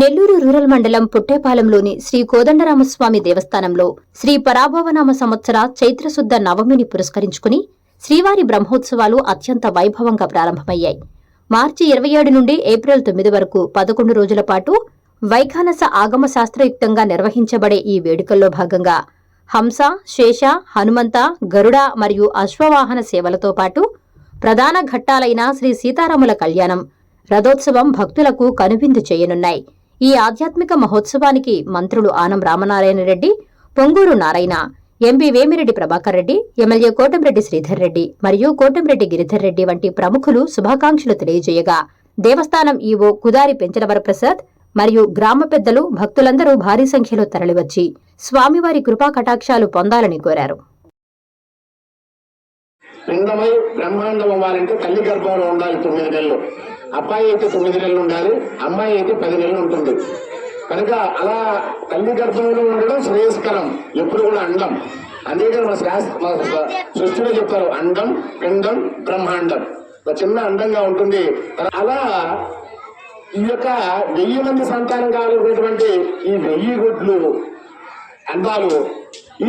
Nellore rural మండలం పుట్టేపాలెంలోని శ్రీ కోదండరామస్వామి దేవస్థానంలో శ్రీ పరాభవనామ సంవత్సర చైత్రశుద్ధ నవమిని పురస్కరించుకుని శ్రీవారి బ్రహ్మోత్సవాలు అత్యంత వైభవంగా ప్రారంభమయ్యాయి. మార్చి 27 నుండి ఏప్రిల్ 9 వరకు 11 రోజుల పాటు వైఖానస ఆగమ శాస్త్రయుక్తంగా నిర్వహించబడే ఈ వేడుకల్లో భాగంగా హంస, శేష, హనుమంత, గరుడ మరియు అశ్వవాహన సేవలతో పాటు ప్రధాన ఘట్టాలైన శ్రీ సీతారాముల కళ్యాణం, రథోత్సవం భక్తులకు కనువిందు చేయనున్నాయి. ఈ ఆధ్యాత్మిక మహోత్సవానికి మంత్రులు ఆనం రామనారాయణ రెడ్డి, పొంగూరు నారాయణ, ఎంపీ వేమిరెడ్డి ప్రభాకర్ రెడ్డి, ఎమ్మెల్యే కోటంరెడ్డి శ్రీధర్ రెడ్డి మరియు కోటంరెడ్డి గిరిధర్ రెడ్డి వంటి ప్రముఖులు శుభాకాంక్షలు తెలియజేయగా, దేవస్థానం ఈవో కుదారి పెంచలవరప్రసాద్ మరియు గ్రామ పెద్దలు, భక్తులందరూ భారీ సంఖ్యలో తరలివచ్చి స్వామివారి కృపా కటాక్షాలు పొందాలని కోరారు. పిండమై బ్రహ్మాండం అవ్వాలంటే తల్లి గర్భంలో ఉండాలి 9 నెలలు. అబ్బాయి అయితే 9 నెలలు ఉండాలి, అమ్మాయి అయితే 10 నెలలు ఉంటుంది. కనుక అలా తల్లి గర్భంలో ఉండడం శ్రేయస్కరం, ఎప్పుడు కూడా అండం. అందుకే మన సృష్టిలో చెప్తారు అండం, పిండం, బ్రహ్మాండం. ఒక చిన్న అండంగా ఉంటుంది. అలా ఈ యొక్క 1000 మంది సంతానం కావాలనేటువంటి ఈ 1000 గుడ్లు అండాలు ఈ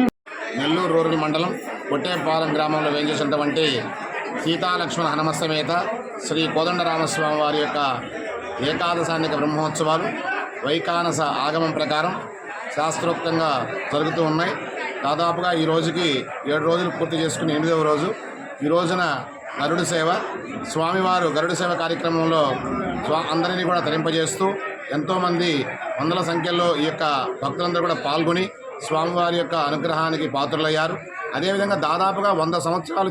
నెల్లూరు రూరల్ మండలం పుట్టేపాలెం గ్రామంలో వేయించేసినటువంటి సీతాలక్ష్మణ హనుమస్తమేత శ్రీ కోదండరామస్వామి వారి యొక్క ఏకాదశానిక బ్రహ్మోత్సవాలు వైఖానస ఆగమం ప్రకారం శాస్త్రోక్తంగా జరుగుతూ ఉన్నాయి. దాదాపుగా ఈ రోజుకి 7 రోజులు పూర్తి చేసుకుని 8వ రోజు ఈ రోజున గరుడ సేవ, స్వామివారు గరుడ సేవ కార్యక్రమంలో అందరినీ కూడా తరింపజేస్తూ ఎంతోమంది వందల సంఖ్యలో ఈ యొక్క భక్తులందరూ కూడా పాల్గొని స్వామివారి యొక్క అనుగ్రహానికి పాత్రులయ్యారు. అదేవిధంగా దాదాపుగా 100 సంవత్సరాలు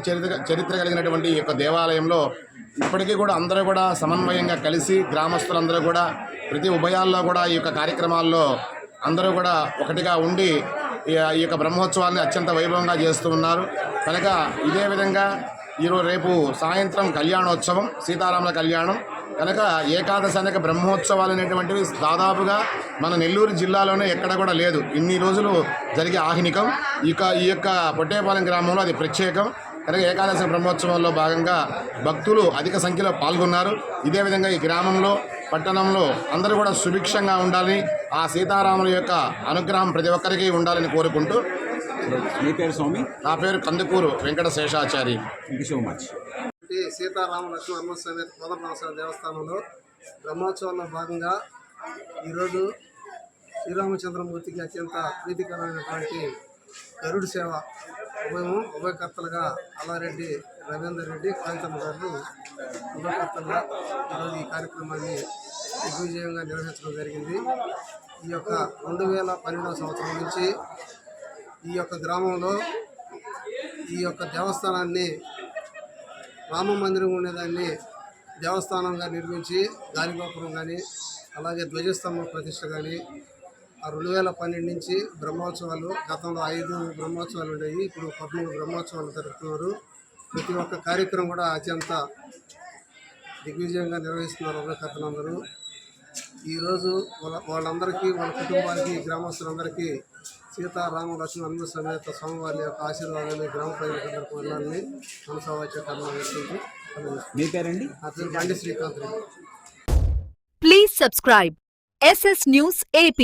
చరిత్ర కలిగినటువంటి ఈ యొక్క దేవాలయంలో ఇప్పటికీ కూడా అందరూ కూడా సమన్వయంగా కలిసి గ్రామస్తులందరూ కూడా ప్రతి ఉభయాల్లో కూడా ఈ యొక్క కార్యక్రమాల్లో అందరూ కూడా ఒకటిగా ఉండి ఈ యొక్క బ్రహ్మోత్సవాన్ని అత్యంత వైభవంగా చేస్తూ ఉన్నారు. కనుక ఇదే విధంగా రేపు సాయంత్రం కళ్యాణోత్సవం, సీతారాముల కళ్యాణం. కనుక ఏకాదశానిక బ్రహ్మోత్సవాలు అనేటువంటివి దాదాపుగా మన నెల్లూరు జిల్లాలోనే ఎక్కడ కూడా లేదు. ఇన్ని రోజులు జరిగే ఆహ్నికం ఈ యొక్క పొట్టేపాలెం గ్రామంలో అది ప్రత్యేకం. కనుక ఏకాదశి బ్రహ్మోత్సవంలో భాగంగా భక్తులు అధిక సంఖ్యలో పాల్గొన్నారు. ఇదే విధంగా ఈ గ్రామంలో, పట్టణంలో అందరూ కూడా సుభిక్షంగా ఉండాలని, ఆ సీతారాముల యొక్క అనుగ్రహం ప్రతి ఒక్కరికి ఉండాలని కోరుకుంటూ. మీ పేరు స్వామి? నా పేరు Kandukuru Venkata Seshachari. Thank you so much. Sitarama Lakshmana Hanumaswami Kodandaramaswami దేవస్థానంలో బ్రహ్మోత్సవంలో భాగంగా ఈరోజు శ్రీరామచంద్రమూర్తికి అత్యంత ప్రీతికరమైనటువంటి గరుడ సేవ ఉభయకర్తలుగా అల్లారెడ్డి రవీందర్ రెడ్డి, కాంతమ్మ గారు ఉభయకర్తలుగా ఈరోజు ఈ కార్యక్రమాన్ని దిగ్విజయంగా నిర్వహించడం జరిగింది. ఈ యొక్క 2012వ సంవత్సరం నుంచి ఈ యొక్క గ్రామంలో ఈ యొక్క దేవస్థానాన్ని, రామ మందిరం ఉండేదాన్ని దేవస్థానంగా నిర్మించి గాలిగోపురం కానీ, అలాగే ధ్వజస్తంభం ప్రతిష్ట కానీ, ఆ 2012 నుంచి బ్రహ్మోత్సవాలు, గతంలో 5 బ్రహ్మోత్సవాలు ఉండేవి, ఇప్పుడు 13 బ్రహ్మోత్సవాలు జరుపుతున్నారు. ప్రతి ఒక్క కార్యక్రమం కూడా అత్యంత దిగ్విజయంగా నిర్వహిస్తున్నారు ఉభయకర్తలందరూ. ఈరోజు వాళ్ళందరికీ, వాళ్ళ కుటుంబానికి, గ్రామస్తులందరికీ సీతారామ లక్ష్మణ హనుమ సమేత స్వామివారి యొక్క ఆశీర్వాదాన్ని గ్రామ ప్రజలందరికీ వెళ్ళాలని మనసావాచ్య కర్మ వేస్తుంది. మీ పేరండి? నా పేరు బండి Srikanth Reddy. Please subscribe SS News AP.